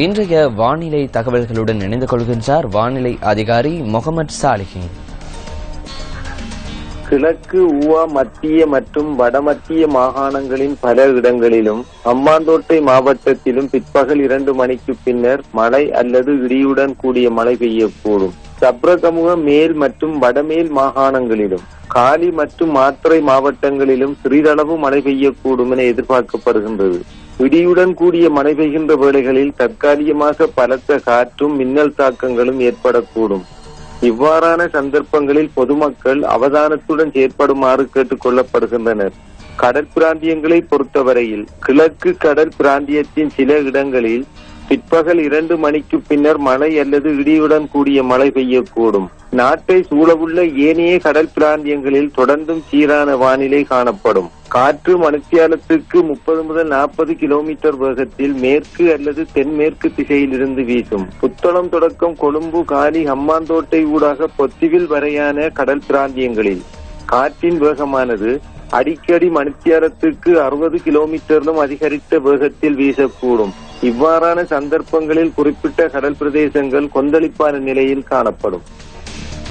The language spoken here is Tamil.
இன்றைய வானிலை தகவல்களுடன் இணைந்து கொள்கின்றார் வானிலை அதிகாரி முகமது சாலிஹின். கிழக்கு, ஊவா, மத்திய மற்றும் வடமத்திய மாகாணங்களின் பல இடங்களிலும் ஹம்பாந்தோட்டை மாவட்டத்திலும் பிற்பகல் 2 மணிக்கு பின்னர் மழை அல்லது இடியுடன் கூடிய மழை பெய்யக்கூடும். சப்ரகமுக மேல் மற்றும் வடமேல் மாகாணங்களிலும் காலி மற்றும் மாத்தறை மாவட்டங்களிலும் சிறிதளவு மழை பெய்யக்கூடும் என எதிர்பார்க்கப்படுகின்றது. இடியுடன் கூடிய மழை பெய்கின்ற வேளைகளில் தற்காலிகமாக பலத்த காற்றும் மின்னல் தாக்கங்களும் ஏற்படக்கூடும். இவ்வாறான சந்தர்ப்பங்களில் பொதுமக்கள் அவதானத்துடன் செயற்படுமாறு கேட்டுக் கொள்ளப்படுகின்றனர். கடற்பிராந்தியங்களை பொறுத்தவரையில் கிழக்கு கடல் பிராந்தியத்தின் சில இடங்களில் பிற்பகல் 2 மணிக்கு பின்னர் மழை அல்லது இடியுடன் கூடிய மழை பெய்யக்கூடும். நாட்டை சூழவுள்ள ஏனைய கடல் பிராந்தியங்களில் தொடர்ந்தும் சீரான வானிலை காணப்படும். காற்று மணித்தியாலத்துக்கு 30 முதல் 40 கிலோமீட்டர் வேகத்தில் மேற்கு அல்லது தென்மேற்கு திசையில் இருந்து வீசும். புத்தளம் தொடக்கம் கொழும்பு, காலி, ஹம்பாந்தோட்டை ஊடாக பொத்திவில் வரையான கடல் பிராந்தியங்களில் காற்றின் வேகமானது அடிக்கடி மணித்தியாலத்துக்கு 60 கிலோமீட்டரிலும் அதிகரித்த வேகத்தில் வீசக்கூடும். இவ்வாறான சந்தர்ப்பங்களில் குறிப்பிட்ட கடல் பிரதேசங்கள் கொந்தளிப்பான நிலையில் காணப்படும்.